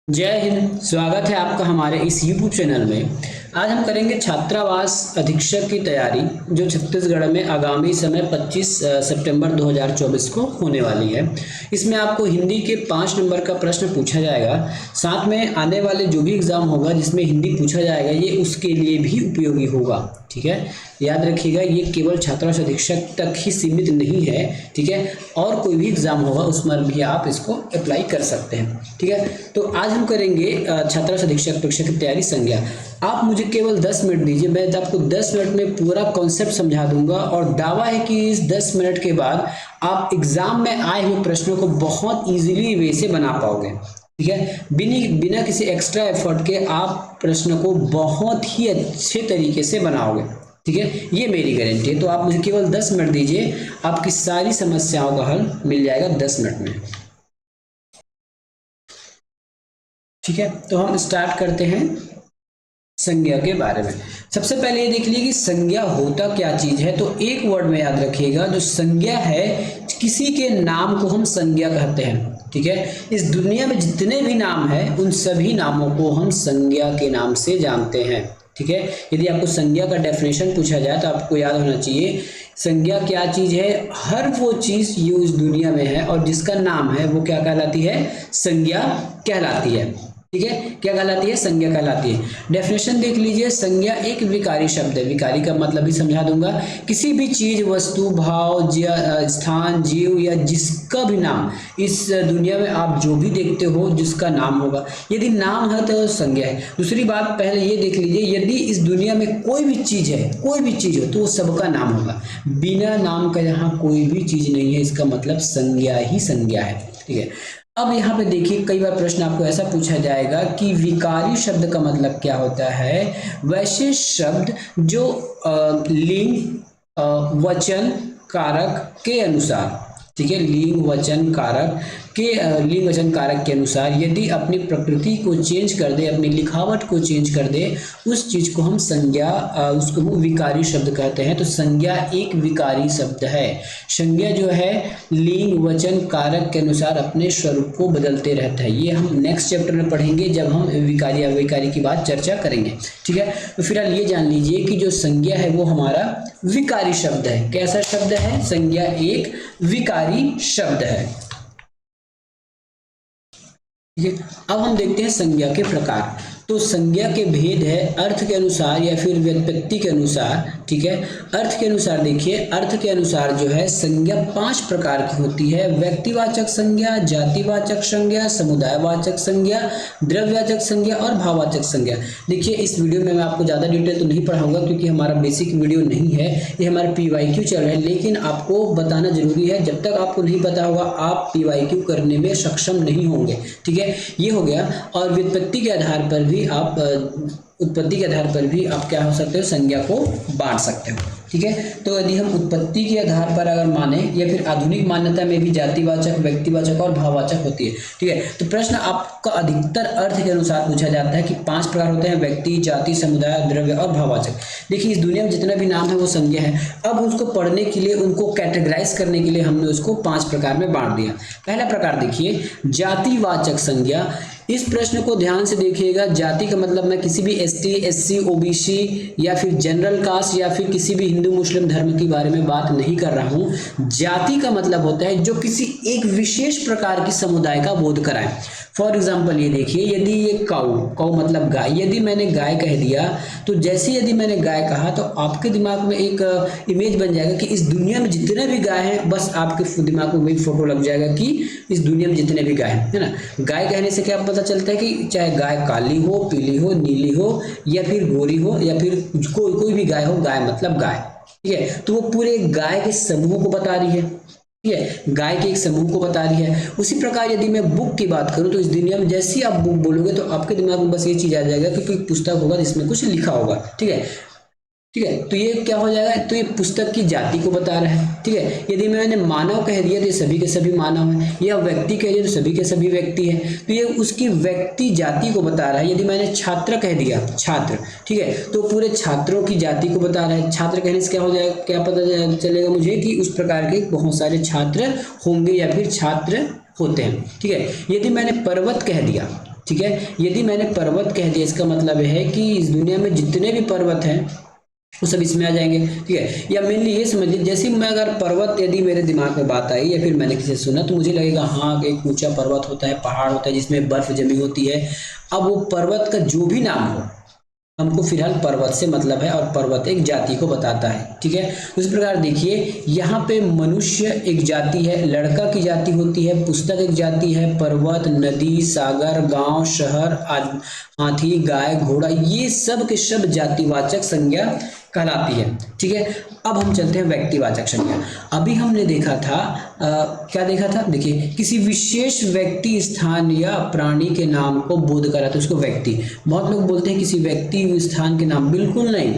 जय हिंद। स्वागत है आपका हमारे इस YouTube चैनल में। आज हम करेंगे छात्रावास अधीक्षक की तैयारी जो छत्तीसगढ़ में आगामी समय 25 सितंबर 2024 को होने वाली है। इसमें आपको हिंदी के 5 नंबर का प्रश्न पूछा जाएगा। साथ में आने वाले जो भी एग्जाम होगा जिसमें हिंदी पूछा जाएगा ये उसके लिए भी उपयोगी होगा। ठीक है, याद रखिएगा ये केवल छात्रावास अधीक्षक तक ही सीमित नहीं है। ठीक है, और कोई भी एग्जाम होगा उसमें भी आप इसको अप्लाई कर सकते हैं। ठीक है, तो आज हम करेंगे छात्रावास अधीक्षक परीक्षा की तैयारी संज्ञा। आप मुझे केवल 10 मिनट दीजिए, मैं आपको 10 मिनट में पूरा कॉन्सेप्ट समझा दूंगा और दावा है कि इस 10 मिनट के बाद आप एग्जाम में आए हुए प्रश्नों को बहुत इजीली वे से बना पाओगे। ठीक है, बिना किसी एक्स्ट्रा एफर्ट के आप प्रश्न को बहुत ही अच्छे तरीके से बनाओगे। ठीक है, ये मेरी गारंटी है। तो आप मुझे केवल 10 मिनट दीजिए, आपकी सारी समस्याओं का हल मिल जाएगा 10 मिनट में। ठीक है, तो हम स्टार्ट करते हैं संज्ञा के बारे में। सबसे पहले ये देख लीजिए कि संज्ञा होता क्या चीज है। तो एक वर्ड में याद रखिएगा, जो संज्ञा है किसी के नाम को हम संज्ञा कहते हैं। ठीक है, इस दुनिया में जितने भी नाम हैं उन सभी नामों को हम संज्ञा के नाम से जानते हैं। ठीक है, यदि आपको संज्ञा का डेफिनेशन पूछा जाए तो आपको याद होना चाहिए संज्ञा क्या चीज है। हर वो चीज जो इस दुनिया में है और जिसका नाम है वो क्या कहलाती है, संज्ञा कहलाती है। ठीक है, क्या कहलाती है, संज्ञा कहलाती है। डेफिनेशन देख लीजिए, संज्ञा एक विकारी शब्द है। विकारी का मतलब भी समझा दूंगा, किसी भी चीज, वस्तु, भाव, स्थान, जीव या जिसका भी नाम इस दुनिया में आप जो भी देखते हो जिसका नाम होगा, यदि नाम है तो संज्ञा है। दूसरी बात पहले ये देख लीजिए, यदि इस दुनिया में कोई भी चीज है, कोई भी चीज हो तो वो सबका नाम होगा। बिना नाम का यहाँ कोई भी चीज नहीं है, इसका मतलब संज्ञा ही संज्ञा है। ठीक है, अब यहाँ पे देखिए कई बार प्रश्न आपको ऐसा पूछा जाएगा कि विकारी शब्द का मतलब क्या होता है। वैसे शब्द जो लिंग वचन कारक के अनुसार, ठीक है, लिंग वचन कारक के अनुसार यदि अपनी प्रकृति को चेंज कर दे, अपनी लिखावट को चेंज कर दे, उस चीज को हम संज्ञा, उसको विकारी शब्द कहते हैं। तो संज्ञा एक विकारी शब्द है। संज्ञा जो है लिंग वचन कारक के अनुसार अपने स्वरूप को बदलते रहता है। ये हम नेक्स्ट चैप्टर में पढ़ेंगे जब हम विकारी अविकारी की बात चर्चा करेंगे। ठीक है, तो फिलहाल ये जान लीजिए कि जो संज्ञा है वो हमारा विकारी शब्द है। कैसा शब्द है, संज्ञा एक विकारी शब्द है। ठीक है, अब हम देखते हैं संज्ञा के प्रकार। तो संज्ञा के भेद है अर्थ के अनुसार या फिर व्युत्पत्ति के अनुसार। ठीक है, अर्थ के अनुसार देखिए, अर्थ के अनुसार जो है संज्ञा 5 प्रकार की होती है। व्यक्तिवाचक संज्ञा, जातिवाचक संज्ञा, समुदायवाचक संज्ञा, द्रव्यवाचक संज्ञा और भाववाचक संज्ञा। देखिए इस वीडियो में मैं आपको ज़्यादा डिटेल तो नहीं पढ़ाऊंगा क्योंकि हमारा बेसिक वीडियो नहीं है, ये हमारा PYQ चल रहा है, लेकिन आपको बताना जरूरी है। जब तक आपको नहीं पता होगा आप PYQ करने में सक्षम नहीं होंगे। ठीक है, ये हो गया। और व्युत्पत्ति के आधार पर भी आप उत्पत्ति के आधार पर भी आप क्या हो सकते हो, संज्ञा को बांट सकते हो। ठीक है, तो यदि हम उत्पत्ति के आधार पर अगर माने या फिर आधुनिक मान्यता में भी जातिवाचक, व्यक्तिवाचक और भाववाचक होती है। ठीक है, तो प्रश्न आपका अधिकतर अर्थ के अनुसार पूछा जाता है कि 5 प्रकार होते हैं, व्यक्ति, जाति, समुदाय, द्रव्य और भाववाचक। देखिए इस दुनिया में जितना भी नाम है वो संज्ञा है। अब उसको पढ़ने के लिए, उनको कैटेगराइज करने के लिए हमने उसको 5 प्रकार में बांट दिया। पहला प्रकार देखिए, जातिवाचक संज्ञा। इस प्रश्न को ध्यान से देखिएगा। जाति का मतलब मैं किसी भी ST, SC, OBC या फिर जनरल कास्ट या फिर किसी भी हिंदू मुस्लिम धर्म के बारे में बात नहीं कर रहा हूं। जाति का मतलब होता है जो किसी एक विशेष प्रकार की समुदाय का बोध कराए। फॉर एग्जाम्पल ये देखिए, यदि ये काऊ मतलब गाय, यदि मैंने गाय कह दिया तो जैसे यदि मैंने गाय कहा तो आपके दिमाग में एक इमेज बन जाएगा कि इस दुनिया में जितने भी गाय हैं, बस आपके दिमाग में वही फोटो लग जाएगा कि इस दुनिया में जितने भी गाय हैं, है ना। गाय कहने से क्या पता चलता है कि चाहे गाय काली हो, पीली हो, नीली हो या फिर गोरी हो या फिर कोई भी गाय हो, गाय मतलब गाय। ठीक है, तो वो पूरे गाय के समूह को बता रही है। ठीक है, गाय के एक समूह को बता रही है। उसी प्रकार यदि मैं बुक की बात करूं तो इस दुनिया में जैसे ही आप बुक बोलोगे तो आपके दिमाग में बस ये चीज आ जाएगा कि कोई पुस्तक होगा जिसमें कुछ लिखा होगा। ठीक है, ठीक है, तो ये क्या हो जाएगा, तो ये पुस्तक की जाति को बता रहा है। ठीक है, यदि मैंने मानव कह दिया तो ये सभी के सभी मानव हैं, या व्यक्ति कह दिया तो सभी के सभी व्यक्ति हैं, तो ये उसकी व्यक्ति जाति को बता रहा है। यदि मैंने छात्र कह दिया, छात्र, ठीक है, तो पूरे छात्रों की जाति को बता रहा है। छात्र कहने से क्या हो जाएगा, क्या पता चलेगा मुझे कि उस प्रकार के बहुत सारे छात्र होंगे या फिर छात्र होते हैं। ठीक है, यदि मैंने पर्वत कह दिया, ठीक है। यदि मैंने पर्वत कह दिया, इसका मतलब है कि इस दुनिया में जितने भी पर्वत हैं वो सब इसमें आ जाएंगे, ठीक है। या मेनली ये समझिए, जैसे मैं अगर पर्वत, यदि मेरे दिमाग में बात आई या फिर मैंने किसी से सुना, तो मुझे लगेगा हाँ एक ऊंचा पर्वत होता है, पहाड़ होता है जिसमें बर्फ जमी होती है। अब वो पर्वत का जो भी नाम हो, हमको फिलहाल पर्वत से मतलब है, और पर्वत एक जाति को बताता है, ठीक है। उस प्रकार देखिए यहाँ पे मनुष्य एक जाति है, लड़का की जाति होती है, पुस्तक एक जाति है, पर्वत, नदी, सागर, गांव, शहर, हाथी, गाय, घोड़ा, ये सब के सब जातिवाचक संज्ञा कहलाती है, ठीक है। अब हम चलते हैं व्यक्तिवाचक संज्ञा। अभी हमने देखा था क्या देखा था, देखिए किसी विशेष व्यक्ति, स्थान या प्राणी के नाम को बोध कराता है, उसको व्यक्ति। बहुत लोग बोलते हैं किसी व्यक्ति स्थान के नाम, बिल्कुल नहीं,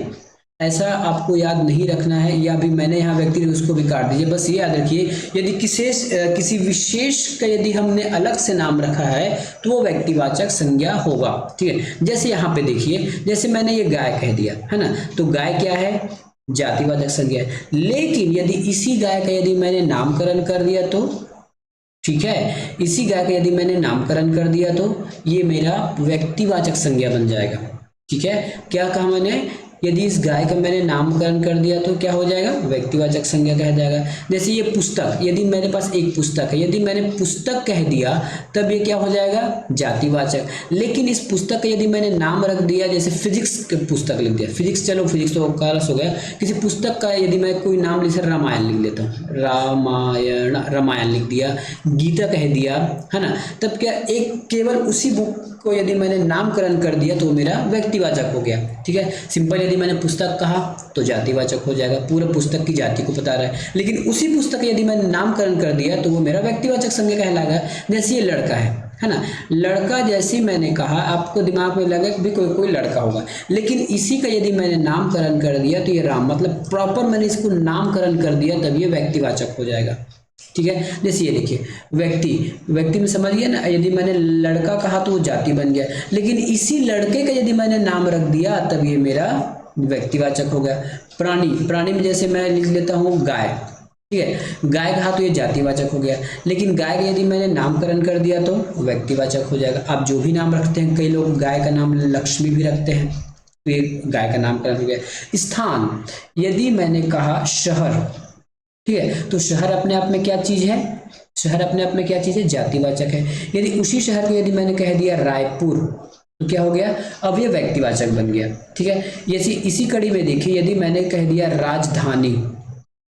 ऐसा आपको याद नहीं रखना है। या भी मैंने यहाँ व्यक्ति, उसको भी काट दीजिए, बस ये याद रखिए यदि किसी विशेष का यदि हमने अलग से नाम रखा है तो वो व्यक्तिवाचक संज्ञा होगा, ठीक है। जैसे यहाँ पे देखिए, जैसे मैंने ये गाय कह दिया है ना, तो गाय क्या है, जातिवाचक संज्ञा है। लेकिन यदि इसी गाय का यदि मैंने नामकरण कर दिया तो, ठीक है, इसी गाय का यदि मैंने नामकरण कर दिया तो ये मेरा व्यक्तिवाचक संज्ञा बन जाएगा, ठीक है। क्या कहा मैंने, यदि इस गाय का मैंने नामकरण कर दिया तो क्या हो जाएगा, व्यक्तिवाचक संज्ञा कह जाएगा। जैसे ये पुस्तक, यदि मेरे पास एक पुस्तक है, यदि मैंने पुस्तक कह दिया तब ये क्या हो जाएगा, जातिवाचक। लेकिन इस पुस्तक का यदि मैंने नाम रख दिया, जैसे फिजिक्स की पुस्तक लिख दिया, फिजिक्स, चलो फिजिक्स तो कालस हो गया, किसी पुस्तक का यदि मैं कोई नाम लिख, रामायण लिख लेता हूँ, रामायण लिख दिया, गीता कह दिया, है ना, तब क्या एक केवल उसी बुक को यदि मैंने नामकरण कर दिया तो मेरा व्यक्तिवाचक हो गया, ठीक है। सिंपल, यदि मैंने पुस्तक कहा तो जातिवाचक हो जाएगा, पूरे पुस्तक की जाति को बता रहा है। लेकिन उसी पुस्तक यदि मैंने नामकरण कर दिया तो वो मेरा व्यक्तिवाचक संज्ञा कहलाएगा। जैसे ये लड़का है ना, लड़का जैसे मैंने कहा, आपको दिमाग में लगे भी कोई लड़का होगा, लेकिन इसी का यदि मैंने नामकरण कर दिया तो ये राम, मतलब प्रॉपर मैंने इसको नामकरण कर दिया तब ये व्यक्तिवाचक हो जाएगा, ठीक है। जैसे ये देखिए, व्यक्ति में समझिए ना, यदि मैंने लड़का कहा तो वो जाति बन गया, लेकिन इसी लड़के का यदि मैंने नाम रख दिया तब ये मेरा व्यक्तिवाचक हो गया। प्राणी में जैसे मैं लिख लेता हूँ गाय, ठीक है, गाय कहा तो ये जातिवाचक हो गया, लेकिन गाय का यदि मैंने नामकरण कर दिया तो व्यक्तिवाचक हो जाएगा। आप जो भी नाम रखते हैं, कई लोग गाय का नाम लक्ष्मी भी रखते हैं, तो ये गाय का नामकरण हो गया। स्थान, यदि मैंने कहा शहर, ठीक है, तो शहर अपने आप में क्या चीज है, शहर अपने आप में क्या चीज है, जातिवाचक है। यदि उसी शहर को यदि मैंने कह दिया रायपुर तो क्या हो गया, अब ये व्यक्तिवाचक बन गया, ठीक है। इसी कड़ी में देखिए, यदि मैंने कह दिया राजधानी,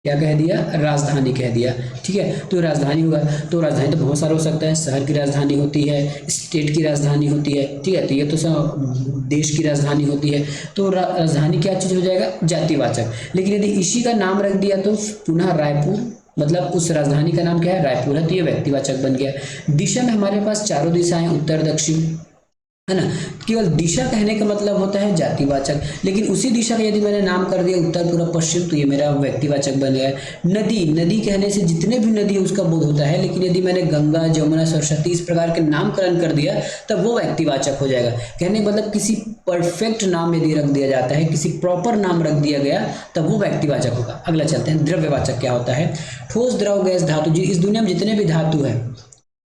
क्या कह दिया, राजधानी कह दिया, ठीक है, तो राजधानी होगा। तो राजधानी तो बहुत सारा हो सकता है, शहर की राजधानी होती है, स्टेट की राजधानी होती है, ठीक है, तो ये तो सब देश की राजधानी होती है। तो राजधानी क्या चीज हो जाएगा, जातिवाचक। लेकिन यदि इसी का नाम रख दिया तो पुनः रायपुर, मतलब उस राजधानी का नाम क्या है, रायपुर है, तो ये व्यक्तिवाचक बन गया। दिशा में हमारे पास चारों दिशाएं, उत्तर दक्षिण, है ना, केवल दिशा कहने का मतलब होता है जातिवाचक, लेकिन उसी दिशा का यदि मैंने नाम कर दिया उत्तर, पूर्व, पश्चिम, तो ये मेरा व्यक्तिवाचक बन गया। नदी कहने से जितने भी नदी है उसका बोध होता है, लेकिन यदि मैंने गंगा, जमुना, सरस्वती इस प्रकार के नामकरण कर दिया तब वो व्यक्तिवाचक हो जाएगा। कहने का मतलब किसी परफेक्ट नाम यदि रख दिया जाता है, किसी प्रॉपर नाम रख दिया गया तब वो व्यक्तिवाचक होगा। अगला चलते हैं, द्रव्यवाचक क्या होता है। ठोस, द्रव, गैस, धातु, इस दुनिया में जितने भी धातु है,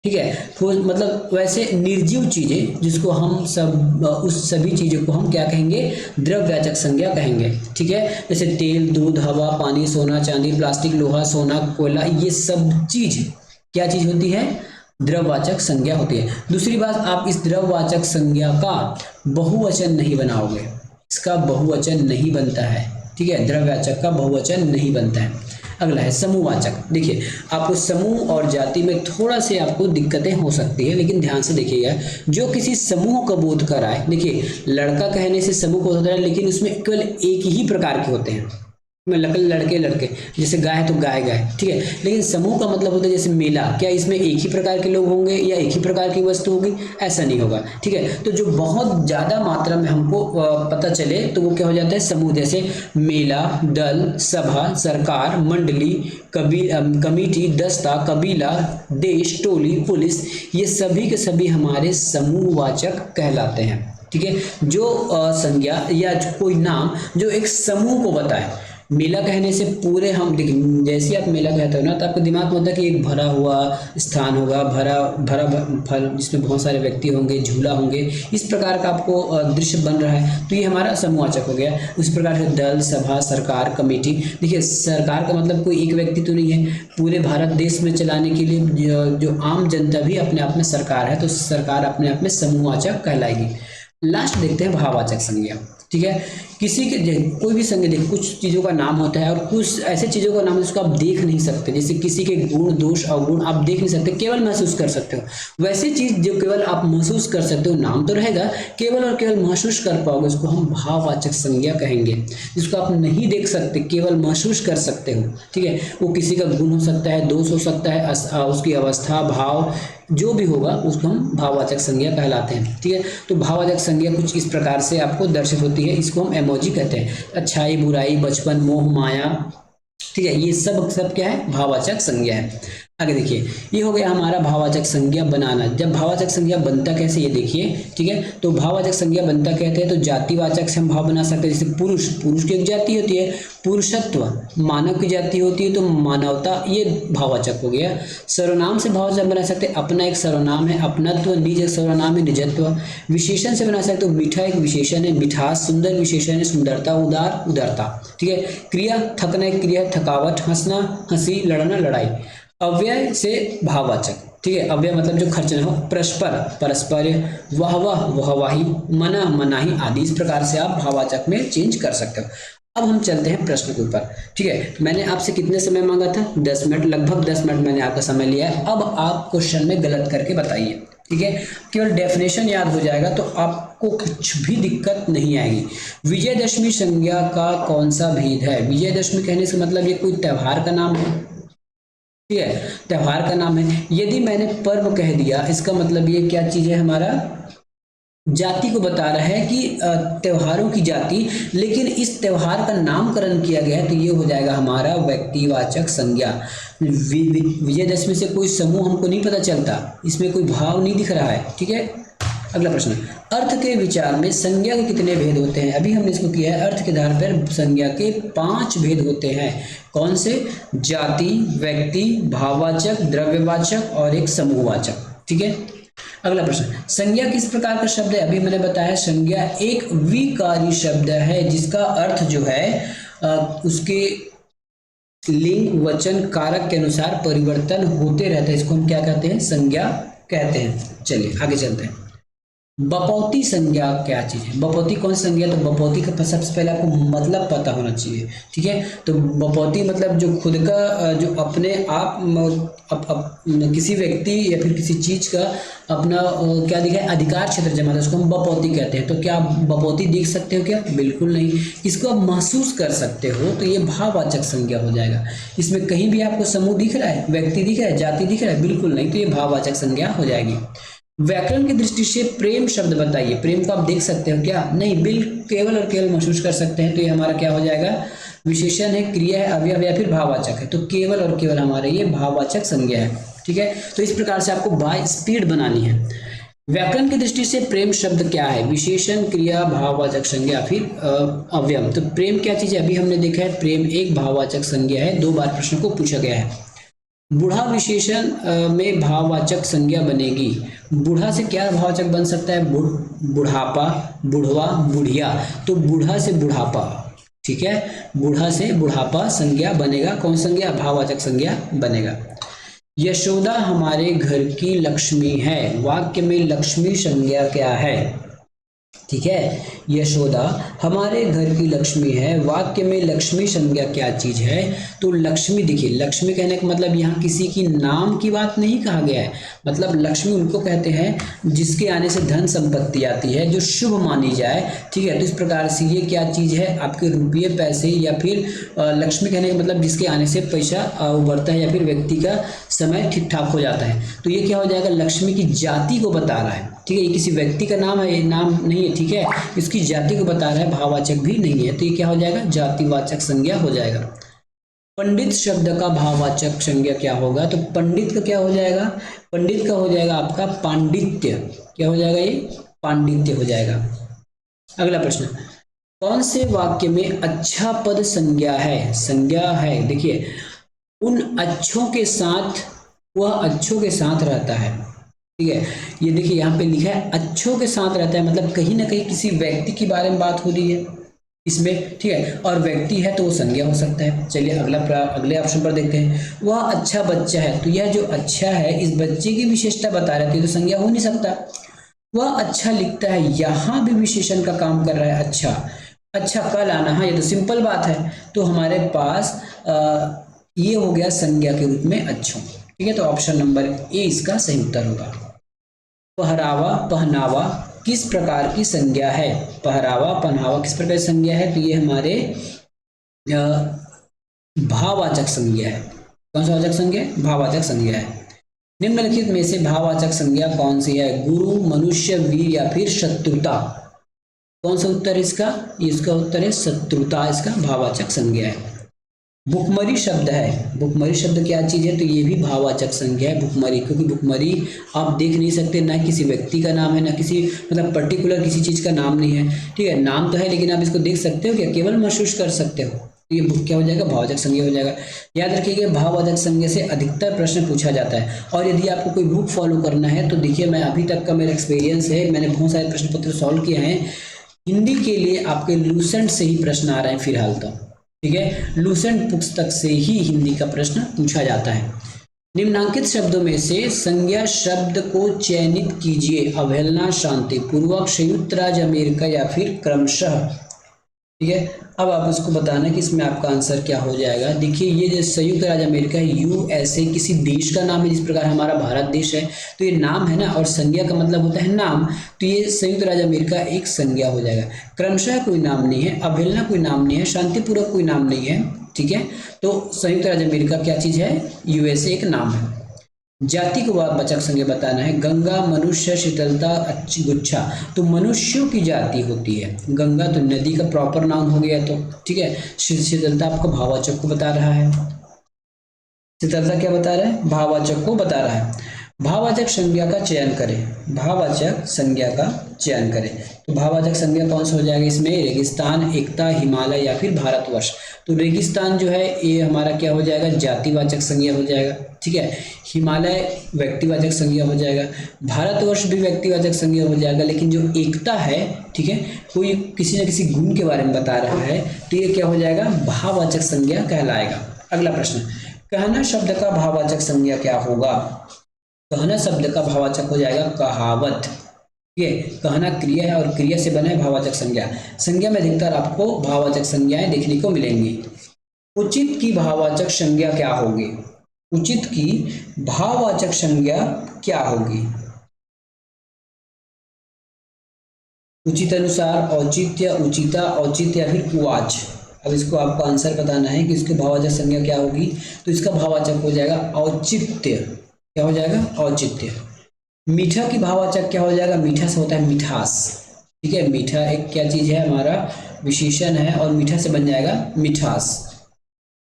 ठीक है, ठोस मतलब वैसे निर्जीव चीजें जिसको हम सब, उस सभी चीजों को हम क्या कहेंगे, द्रव्यवाचक संज्ञा कहेंगे, ठीक है। जैसे तेल, दूध, हवा, पानी, सोना, चांदी, प्लास्टिक, लोहा, सोना, कोयला, ये सब चीज क्या चीज होती है, द्रव्यवाचक संज्ञा होती है। दूसरी बात, आप इस द्रव्यवाचक संज्ञा का बहुवचन नहीं बनाओगे, इसका बहुवचन नहीं बनता है, ठीक है, द्रव्यवाचक का बहुवचन नहीं बनता है। अगला है समूहवाचक। देखिए, आपको समूह और जाति में थोड़ा से आपको दिक्कतें हो सकती है, लेकिन ध्यान से देखिएगा, जो किसी समूह का बोध कराए, देखिए लड़का कहने से समूह को होता है, लेकिन उसमें केवल एक ही प्रकार के होते हैं, में लड़के, जैसे गाय है तो गाय, ठीक है। लेकिन समूह का मतलब होता है जैसे मेला, क्या इसमें एक ही प्रकार के लोग होंगे या एक ही प्रकार की वस्तु होगी, ऐसा नहीं होगा, ठीक है। तो जो बहुत ज्यादा मात्रा में हमको पता चले तो वो क्या हो जाता है, समूह। जैसे मेला, दल, सभा, सरकार, मंडली, कमेटी, दस्ता, कबीला, देश, टोली, पुलिस, ये सभी के सभी हमारे समूहवाचक कहलाते हैं, ठीक है। जो संज्ञा या कोई नाम जो एक समूह को बताए, मेला कहने से पूरे हम देखिए, जैसे आप मेला कहते हो ना तो आपके दिमाग में होता है कि एक भरा हुआ स्थान होगा, भरा भरा फल जिसमें बहुत सारे व्यक्ति होंगे, झूला होंगे, इस प्रकार का आपको दृश्य बन रहा है, तो ये हमारा समूहवाचक हो गया। उस प्रकार से दल, सभा, सरकार, कमेटी। देखिए सरकार का मतलब कोई एक व्यक्ति तो नहीं है, पूरे भारत देश में चलाने के लिए जो आम जनता भी अपने आप में सरकार है, तो सरकार अपने आप में समूहवाचक कहलाएगी। लास्ट देखते हैं भाववाचक संज्ञा। ठीक है, किसी के कोई भी संज्ञा देख, कुछ चीज़ों का नाम होता है और कुछ ऐसे चीज़ों का नाम है जिसको आप देख नहीं सकते, जैसे किसी के गुण, दोष, अवगुण आप देख नहीं सकते, केवल महसूस कर सकते हो। वैसी चीज़ जो केवल आप महसूस कर सकते हो, नाम तो रहेगा, केवल और केवल महसूस कर पाओगे, उसको हम भाववाचक संज्ञा कहेंगे। जिसको आप नहीं देख सकते, केवल महसूस कर सकते हो। ठीक है, वो किसी का गुण हो सकता है, दोष हो सकता है, उसकी अवस्था, भाव जो भी होगा उसको हम भाववाचक संज्ञा कहलाते हैं। ठीक है, तो भाववाचक संज्ञा कुछ इस प्रकार से आपको दर्शित होती है, इसको हम इमोजी कहते हैं। अच्छाई, बुराई, बचपन, मोह, माया, ठीक है, ये सब क्या है, भाववाचक संज्ञा है। आगे देखिए, ये हो गया हमारा भाववाचक संज्ञा बनाना। जब भाववाचक संज्ञा बनता कैसे, ये देखिए। ठीक है, तो भाववाचक संज्ञा बनता कहते हैं तो जातिवाचक से हम भाव बना सकते हैं, जैसे पुरुष, पुरुष की एक जाति होती है, पुरुषत्व, मानव की जाति होती है तो मानवता, ये भाववाचक हो गया। सर्वनाम से भाववाचक बना सकते हैं, अपना एक सर्वनाम है, अपनत्व, निज एक सर्वनाम है, निजत्व। विशेषण से बना सकते हो, मीठा एक विशेषण है, मिठास, सुंदर विशेषण है, सुंदरता, उदार, उदारता। ठीक है, क्रिया, थकना एक क्रिया, थकावट, हंसना, हंसी, लड़ना, लड़ाई। अव्यय से भाववाचक, ठीक है, अव्यय मतलब जो खर्च न हो, परस्पर, परस्पर, वाह वाह, वाहवाही, मना, मनाही आदि। इस प्रकार से आप भाववाचक में चेंज कर सकते हो। अब हम चलते हैं प्रश्न के ऊपर। ठीक है, मैंने आपसे कितने समय मांगा था, 10 मिनट, लगभग 10 मिनट मैंने आपका समय लिया है। अब आप क्वेश्चन में गलत करके बताइए। ठीक है, केवल डेफिनेशन याद हो जाएगा तो आपको कुछ भी दिक्कत नहीं आएगी। विजयदशमी संज्ञा का कौन सा भेद है? विजयदशमी कहने से मतलब ये कोई त्योहार का नाम है। ठीक है, त्योहार का नाम है। यदि मैंने पर्व कह दिया, इसका मतलब ये क्या चीज है, हमारा जाति को बता रहा है कि त्योहारों की जाति, लेकिन इस त्योहार का नामकरण किया गया है तो ये हो जाएगा हमारा व्यक्तिवाचक संज्ञा। विजयदशमी से कोई समूह हमको नहीं पता चलता, इसमें कोई भाव नहीं दिख रहा है। ठीक है, अगला प्रश्न, अर्थ के विचार में संज्ञा के कितने भेद होते हैं? अभी हमने इसको किया है, अर्थ के आधार पर संज्ञा के 5 भेद होते हैं। कौन से? जाति, व्यक्ति, भाववाचक, द्रव्यवाचक और एक समूहवाचक। ठीक है, अगला प्रश्न, संज्ञा किस प्रकार का शब्द है? अभी मैंने बताया संज्ञा एक विकारी शब्द है जिसका अर्थ जो है उसके लिंग, वचन, कारक के अनुसार परिवर्तन होते रहते हैं। इसको हम क्या कहते हैं? संज्ञा कहते हैं। चलिए आगे चलते हैं। बपौती संज्ञा क्या चीज है? बपौती कौन सी संज्ञा? तो बपौती का सबसे पहले आपको मतलब पता होना चाहिए। ठीक है, तो बपौती मतलब जो खुद का जो अपने आप किसी व्यक्ति या फिर किसी चीज का अपना क्या दिखा है, अधिकार क्षेत्र जमा है, उसको हम बपौती कहते हैं। तो क्या आप बपौती देख सकते हो क्या? बिल्कुल नहीं। इसको आप महसूस कर सकते हो तो ये भाववाचक संज्ञा हो जाएगा। इसमें कहीं भी आपको समूह दिख रहा है, व्यक्ति दिख रहा है, जाति दिख रहा है? बिल्कुल नहीं, तो ये भाववाचक संज्ञा हो जाएगी। व्याकरण की दृष्टि से प्रेम शब्द बताइए। प्रेम को आप देख सकते हो क्या? नहीं, केवल और केवल महसूस कर सकते हैं। तो ये हमारा क्या हो जाएगा? विशेषण है, क्रिया है, अवयव या फिर भाववाचक है। तो केवल और केवल हमारे ये भाववाचक संज्ञा है। ठीक है, तो इस प्रकार से आपको बाय स्पीड बनानी है। व्याकरण की दृष्टि से प्रेम शब्द क्या है? विशेषण, क्रिया, भाववाचक संज्ञा फिर अवयव। तो प्रेम क्या चीज है? अभी हमने देखा है प्रेम एक भाववाचक संज्ञा है। 2 बार प्रश्न को पूछा गया है। बूढ़ा विशेषण में भाववाचक संज्ञा बनेगी। बूढ़ा से क्या भाववाचक बन सकता है? बुढ़ापा, बुढ़वा, बुढ़िया। तो बूढ़ा से बुढ़ापा, ठीक है, बूढ़ा से बुढ़ापा संज्ञा बनेगा। कौन संज्ञा? भाववाचक संज्ञा बनेगा। यशोदा हमारे घर की लक्ष्मी है। वाक्य में लक्ष्मी संज्ञा क्या है? ठीक है, यशोदा हमारे घर की लक्ष्मी है। वाक्य में लक्ष्मी संज्ञा क्या चीज है? तो लक्ष्मी, देखिए लक्ष्मी कहने का मतलब यहाँ किसी की नाम की बात नहीं कहा गया है। मतलब लक्ष्मी उनको कहते हैं जिसके आने से धन संपत्ति आती है, जो शुभ मानी जाए। ठीक है, तो इस प्रकार से ये क्या चीज है? आपके रुपये, पैसे, या फिर लक्ष्मी कहने का मतलब जिसके आने से पैसा उभरता है या फिर व्यक्ति का समय ठीक ठाक हो जाता है। तो ये क्या हो जाएगा? लक्ष्मी की जाति को बता रहा है। ठीक है, ये किसी व्यक्ति का नाम है, ये नाम नहीं है। ठीक है, इसकी जाति को बता रहा है, भाववाचक भी नहीं है। तो ये क्या हो जाएगा? जातिवाचक संज्ञा हो जाएगा। पंडित शब्द का भाववाचक संज्ञा क्या होगा? तो पंडित का क्या हो जाएगा? पंडित का हो जाएगा आपका पांडित्य। क्या हो जाएगा? ये पांडित्य हो जाएगा। अगला प्रश्न, कौन से वाक्य में अच्छा पद संज्ञा है? संज्ञा है, देखिए उन अच्छों के साथ, वह अच्छों के साथ रहता है। ठीक है, ये देखिए यहाँ पे लिखा है अच्छों के साथ रहता है, मतलब कहीं ना कहीं किसी व्यक्ति के बारे में बात हो रही है इसमें। ठीक है, और व्यक्ति है तो वो संज्ञा हो सकता है। चलिए अगले ऑप्शन पर देखते हैं। वह अच्छा बच्चा है, तो यह जो अच्छा है इस बच्चे की विशेषता बता रहे थे, तो संज्ञा हो नहीं सकता। वह अच्छा लिखता है, यहाँ भी विशेषण का काम कर रहा है अच्छा। अच्छा कल आना, हाँ ये तो सिंपल बात है। तो हमारे पास ये हो गया संज्ञा के रूप में अच्छों। ठीक है, तो ऑप्शन नंबर ए इसका सही उत्तर होगा। पहरावा पहनावा किस प्रकार की संज्ञा है? पहरावा पहनावा किस प्रकार की संज्ञा है? तो ये हमारे भाववाचक संज्ञा है। कौन सा वाचक संज्ञा है? भाववाचक संज्ञा है। निम्नलिखित में से भाववाचक संज्ञा कौन सी है? गुरु, मनुष्य, वीर या फिर शत्रुता? कौन सा उत्तर है इसका? इसका उत्तर है शत्रुता, इसका भाववाचक संज्ञा है। भुखमरी शब्द है, भुखमरी शब्द क्या चीज है? तो ये भी भाववाचक संज्ञा है भुखमरी, क्योंकि भुखमरी आप देख नहीं सकते, ना किसी व्यक्ति का नाम है, ना किसी मतलब पर्टिकुलर किसी चीज का नाम नहीं है। ठीक है, नाम तो है लेकिन आप इसको देख सकते हो क्या? केवल महसूस कर सकते हो। तो ये भूख क्या हो जाएगा? भाववाचक संज्ञा हो जाएगा। याद रखिएगा भाववाचक संज्ञा से अधिकतर प्रश्न पूछा जाता है। और यदि आपको कोई बुक फॉलो करना है तो देखिए, मैं अभी तक का मेरा एक्सपीरियंस है, मैंने बहुत सारे प्रश्न पत्र सॉल्व किए हैं। हिंदी के लिए आपके लूसेंट से ही प्रश्न आ रहे हैं फिलहाल तो। ठीक है, लूसेंट पुस्तक से ही हिंदी का प्रश्न पूछा जाता है। निम्नांकित शब्दों में से संज्ञा शब्द को चयनित कीजिए। अवहेलना, शांति पूर्वक, संयुक्त राज्य अमेरिका या फिर क्रमशः। ठीक है, अब आप उसको बताना कि इसमें आपका आंसर क्या हो जाएगा। देखिए ये जो संयुक्त राज्य अमेरिका है, यूएसए किसी देश का नाम है, जिस प्रकार हमारा भारत देश है तो ये नाम है ना, और संज्ञा का मतलब होता है नाम, तो ये संयुक्त राज्य अमेरिका एक संज्ञा हो जाएगा। क्रमशः कोई नाम नहीं है, अवहेलना कोई नाम नहीं है, शांतिपूर्वक कोई नाम नहीं है। ठीक है, तो संयुक्त राज्य अमेरिका क्या चीज है? यूएसए एक नाम है। जाति को वाचक संज्ञा बताना है। गंगा, मनुष्य, शीतलता, गुच्छा, तो मनुष्यों की जाति होती है। गंगा तो नदी का प्रॉपर नाउन हो गया, तो ठीक है। शीतलता आपको भाववाचक को बता रहा है। शीतलता क्या बता रहा है? भाववाचक को बता रहा है। भाववाचक संज्ञा का चयन करें। भाववाचक संज्ञा का चयन करें, तो भाववाचक संज्ञा कौन सा हो जाएगा इसमें? रेगिस्तान, एकता, हिमालय या फिर भारतवर्ष। तो रेगिस्तान जो है ये हमारा क्या हो जाएगा? जातिवाचक संज्ञा हो जाएगा। ठीक है, हिमालय व्यक्तिवाचक संज्ञा हो जाएगा, भारतवर्ष भी व्यक्तिवाचक संज्ञा हो जाएगा। लेकिन जो एकता है, ठीक है, कोई किसी न किसी गुण के बारे में बता रहा है, तो ये क्या हो जाएगा? भाववाचक संज्ञा कहलाएगा। अगला प्रश्न, कहना शब्द का भाववाचक संज्ञा क्या होगा? कहना शब्द का भाववाचक हो जाएगा कहावत। ये कहना क्रिया है और क्रिया से बना है भाववाचक संज्ञा। संज्ञा में अधिकतर आपको भाववाचक संज्ञाएं देखने को मिलेंगी। उचित की भाववाचक संज्ञा क्या होगी? उचित की भाववाचक संज्ञा क्या होगी? उचित, अनुसार, औचित्य, उचिता, औचित्य या फिर उवाच। अब इसको आपको आंसर बताना है कि इसकी भाववाचक संज्ञा क्या होगी। तो इसका भाववाचक हो जाएगा औचित्य। क्या हो जाएगा? औचित्य। मीठा की भाववाचक क्या हो जाएगा? मीठा से होता है मिठास। ठीक है, मीठा एक क्या चीज है? हमारा विशेषण है, और मीठा से बन जाएगा मिठास।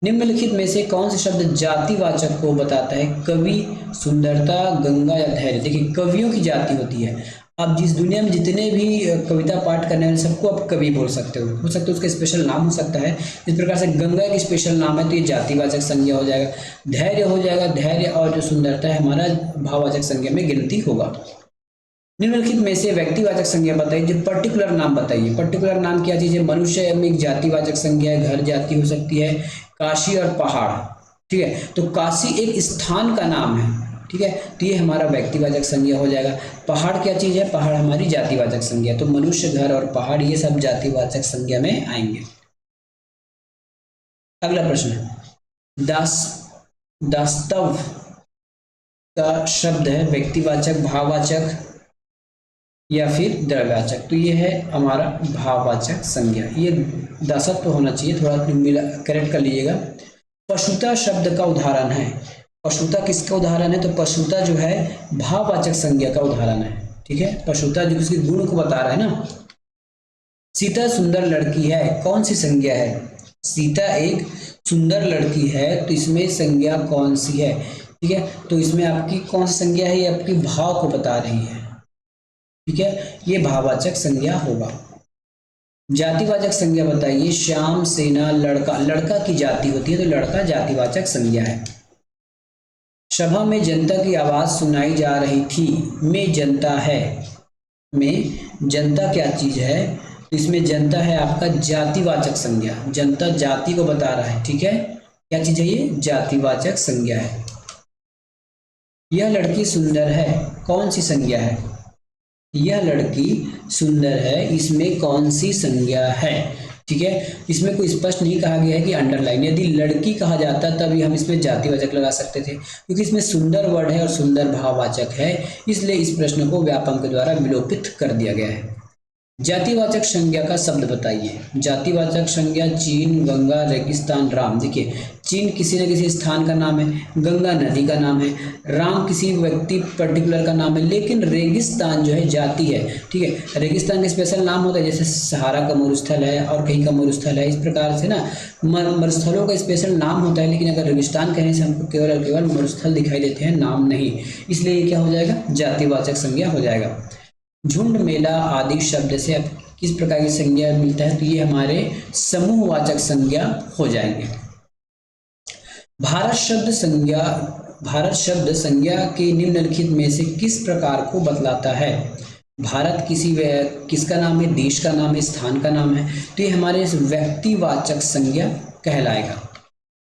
निम्नलिखित में से कौन से शब्द जातिवाचक को बताता है? कवि, सुंदरता, गंगा या धैर्य। देखिए कवियों की जाति होती है। आप जिस दुनिया में जितने भी कविता पाठ करने वाले सबको आप कवि बोल सकते हो सकता है उसका स्पेशल नाम हो सकता है। इस प्रकार से गंगा एक स्पेशल नाम है, तो ये जातिवाचक संज्ञा हो जाएगा। धैर्य हो जाएगा, धैर्य और जो सुंदरता है हमारा भाववाचक संज्ञा में गिनती होगा। निम्नलिखित में से व्यक्तिवाचक संज्ञा बताइए, जो पर्टिकुलर नाम बताइए। पर्टिकुलर नाम क्या चीज है? मनुष्य में एक जातिवाचक संज्ञा है, घर जाति हो सकती है, काशी और पहाड़। ठीक है, तो काशी एक स्थान का नाम है। ठीक है, तो ये हमारा व्यक्तिवाचक संज्ञा हो जाएगा। पहाड़ क्या चीज है? पहाड़ हमारी जातिवाचक संज्ञा। तो मनुष्य, घर और पहाड़ ये सब जातिवाचक संज्ञा में आएंगे। अगला प्रश्न, दास्तव का शब्द है व्यक्तिवाचक, भाववाचक या फिर द्रव्यवाचक। तो ये है हमारा भाववाचक संज्ञा। ये दासत्व होना चाहिए, थोड़ा मिला करेक्ट कर लीजिएगा। पशुता शब्द का उदाहरण है। पशुता किसका उदाहरण है? तो पशुता जो है भाववाचक संज्ञा का उदाहरण है। ठीक है, पशुता जो किसी गुण को बता रहा है ना। सीता सुंदर लड़की है, कौन सी संज्ञा है? सीता एक सुंदर लड़की है, तो इसमें संज्ञा कौन सी है? ठीक है, तो इसमें आपकी कौन सी संज्ञा है? ये आपकी भाव को बता रही है। ठीक है, ये भाववाचक संज्ञा होगा। जातिवाचक संज्ञा बताइए। श्याम, सेना, लड़का। लड़का की जाति होती है तो लड़का जातिवाचक संज्ञा है। सभा में जनता की आवाज सुनाई जा रही थी। में जनता है, में जनता क्या चीज है, तो इसमें जनता है आपका जातिवाचक संज्ञा। जनता जाति को बता रहा है, ठीक है। क्या चीज है ये, जातिवाचक संज्ञा है। यह लड़की सुंदर है, कौन सी संज्ञा है, यह लड़की सुंदर है, इसमें कौन सी संज्ञा है, ठीक है। इसमें कोई स्पष्ट नहीं कहा गया है कि अंडरलाइन। यदि लड़की कहा जाता तभी हम इसमें जातिवाचक लगा सकते थे, क्योंकि इसमें सुंदर वर्ड है और सुंदर भाववाचक है, इसलिए इस प्रश्न को व्यापम के द्वारा विलोपित कर दिया गया है। जातिवाचक संज्ञा का शब्द बताइए। जातिवाचक संज्ञा चीन, गंगा, रेगिस्तान, राम। देखिए, चीन किसी न किसी स्थान का नाम है, गंगा नदी का नाम है, राम किसी व्यक्ति पर्टिकुलर का नाम है, लेकिन रेगिस्तान जो है जाति है, ठीक है। रेगिस्तान का स्पेशल नाम होता है, जैसे सहारा का मरुस्थल है और कहीं का मरुस्थल है, इस प्रकार से ना मरुस्थलों का स्पेशल नाम होता है, लेकिन अगर रेगिस्तान कहने से हमको केवल और केवल मरुस्थल दिखाई देते हैं, नाम नहीं, इसलिए ये क्या हो जाएगा, जातिवाचक संज्ञा हो जाएगा। झुंड, मेला आदि शब्द से अब किस प्रकार की संज्ञा मिलता है, तो ये हमारे समूहवाचक संज्ञा हो जाएंगे। भारत शब्द संज्ञा के निम्नलिखित में से किस प्रकार को बतलाता है। भारत किसका नाम है, देश का नाम है, स्थान का नाम है, तो ये हमारे व्यक्तिवाचक संज्ञा कहलाएगा।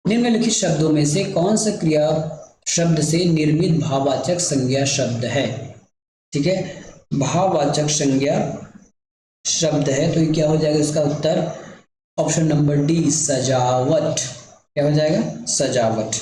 निम्नलिखित शब्दों में से कौन सा क्रिया शब्द से निर्मित भाववाचक संज्ञा शब्द है, ठीक है। भाववाचक संज्ञा शब्द है तो ये क्या हो जाएगा, इसका उत्तर ऑप्शन नंबर डी, सजावट। क्या हो जाएगा, सजावट।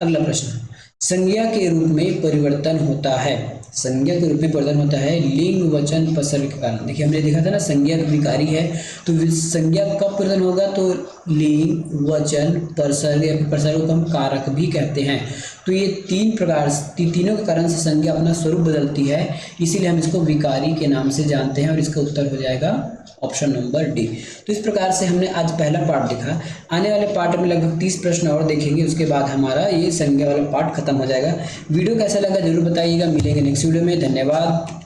अगला प्रश्न, संज्ञा के रूप में परिवर्तन होता है। संज्ञा के रूप में परिवर्तन होता है लिंग, वचन, प्रसर्ग के कारण। देखिए, हमने देखा था ना, संज्ञा विकारी है तो संज्ञा कब परिवर्तन होगा, तो लिंग, वचन, प्रसर्ग या प्रसर्ग को हम कारक भी कहते हैं। तो ये तीनों के कारण से संज्ञा अपना स्वरूप बदलती है, इसीलिए हम इसको विकारी के नाम से जानते हैं और इसका उत्तर हो जाएगा ऑप्शन नंबर डी। तो इस प्रकार से हमने आज पहला पार्ट देखा। आने वाले पार्ट में लगभग 30 प्रश्न और देखेंगे, उसके बाद हमारा ये संज्ञा वाला पार्ट खत्म हो जाएगा। वीडियो कैसा लगा जरूर बताइएगा। मिलेंगे नेक्स्ट वीडियो में। धन्यवाद।